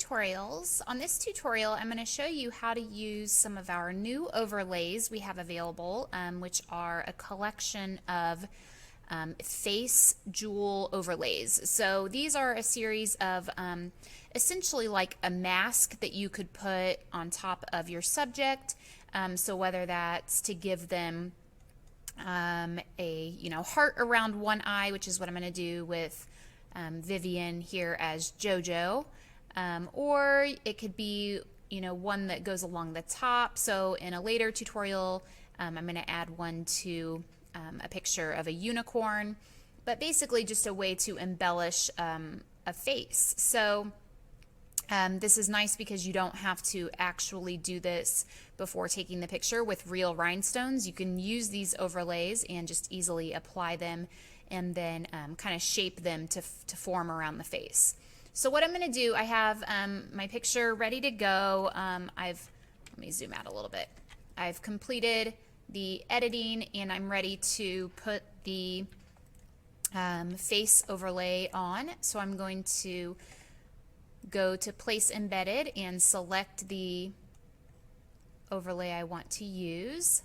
tutorials. On this tutorial, I'm going to show you how to use some of our new overlays we have available, which are a collection of face jewel overlays. So these are a series of essentially like a mask that you could put on top of your subject. So whether that's to give them a heart around one eye, which is what I'm going to do with Vivian here as JoJo, or it could be one that goes along the top. So in a later tutorial, I'm going to add one to a picture of a unicorn, but basically just a way to embellish a face. So this is nice because you don't have to actually do this before taking the picture with real rhinestones. You can use these overlays and just easily apply them and then kind of shape them to form around the face. So what I'm going to do, I have my picture ready to go. Let me zoom out a little bit. I've completed the editing and I'm ready to put the face overlay on. So I'm going to go to Place Embedded and select the overlay I want to use.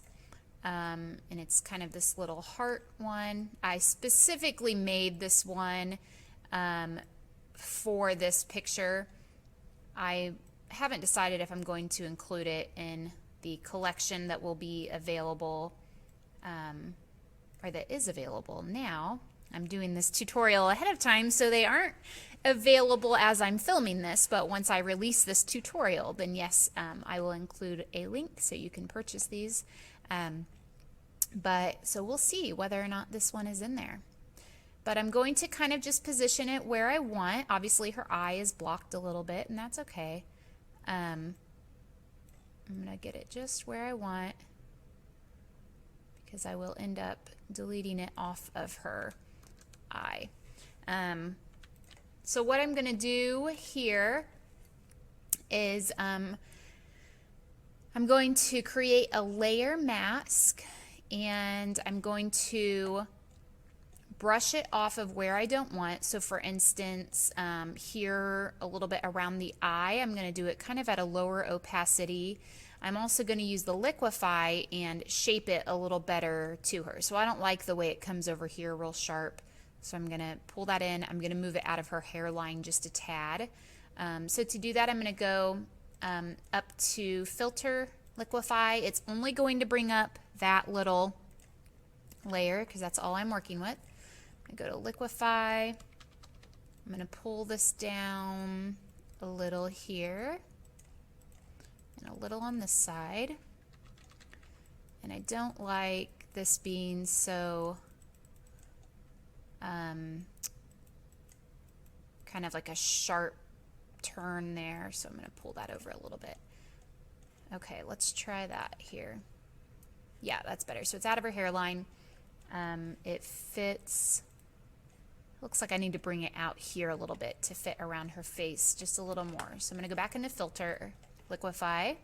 And it's kind of this little heart one. I specifically made this one for this picture. I haven't decided if I'm going to include it in the collection that will be available, or that is available now. I'm doing this tutorial ahead of time, so they aren't available as I'm filming this, but once I release this tutorial, then yes, I will include a link so you can purchase these. So we'll see whether or not this one is in there. But I'm going to kind of just position it where I want. Obviously her eye is blocked a little bit, and that's okay. I'm going to get it just where I want because I will end up deleting it off of her eye. So what I'm going to do here is I'm going to create a layer mask, and I'm going to brush it off of where I don't want. So for instance, here a little bit around the eye, I'm going to do it kind of at a lower opacity. I'm also going to use the liquefy and shape it a little better to her. So I don't like the way it comes over here real sharp. So I'm going to pull that in. I'm going to move it out of her hairline just a tad. So to do that, I'm going to go up to Filter, Liquefy. It's only going to bring up that little layer because that's all I'm working with. I go to Liquefy. I'm going to pull this down a little here and a little on this side. And I don't like this being so kind of like a sharp turn there, so I'm going to pull that over a little bit. Okay, let's try that here. Yeah, that's better. So it's out of her hairline. It fits. Looks like I need to bring it out here a little bit to fit around her face just a little more. So I'm going to go back into Filter, Liquefy.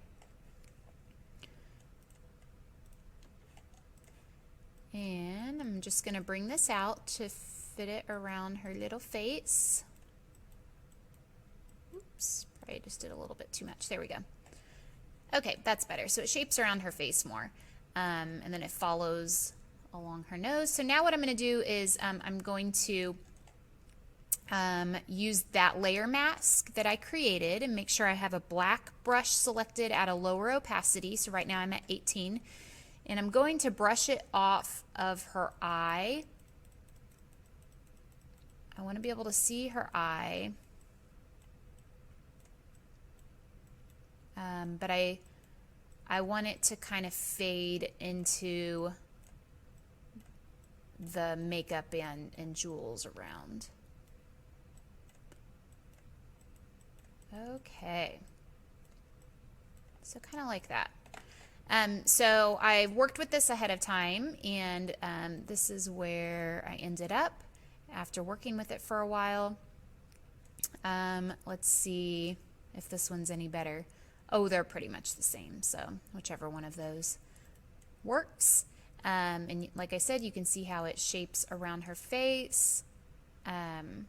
And I'm just going to bring this out to fit it around her little face. Oops, probably just did a little bit too much. There we go. Okay, that's better. So it shapes around her face more. And then it follows along her nose. So now what I'm going to do is I'm going to use that layer mask that I created and make sure I have a black brush selected at a lower opacity. So right now I'm at 18. And I'm going to brush it off of her eye. I want to be able to see her eye. But I want it to kind of fade into the makeup and jewels around. Okay. So kind of like that. So I worked with this ahead of time, and this is where I ended up after working with it for a while. Let's see if this one's any better. Oh, they're pretty much the same, so whichever one of those works. And like I said, you can see how it shapes around her face. I'm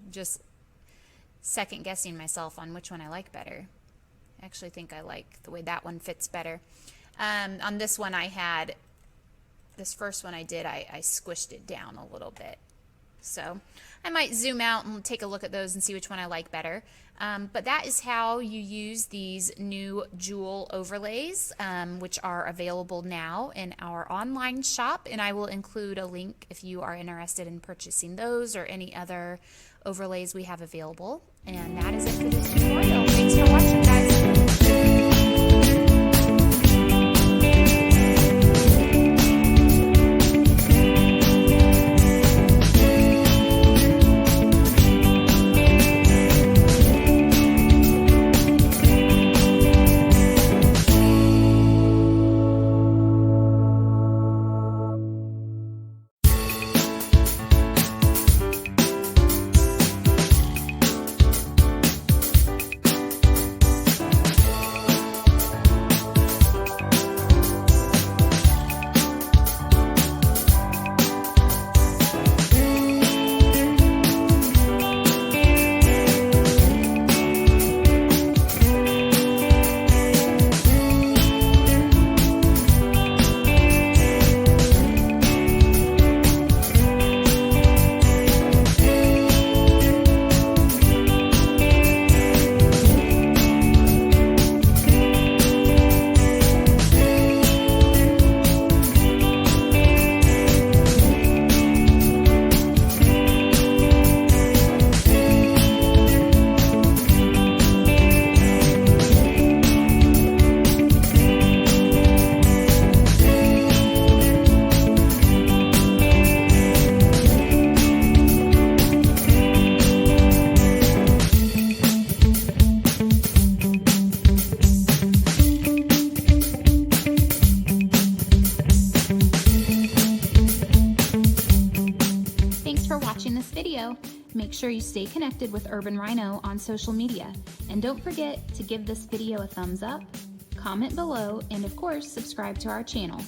just second guessing myself on which one I like better. I actually think I like the way that one fits better. On this one this first one I did, I squished it down a little bit. So I might zoom out and take a look at those and see which one I like better. But that is how you use these new jewel overlays, which are available now in our online shop. And I will include a link if you are interested in purchasing those or any other overlays we have available. And that is it for this tutorial. Thanks for watching, guys. This video. Make sure you stay connected with Urban Rhino on social media, and don't forget to give this video a thumbs up, comment below, and of course subscribe to our channel.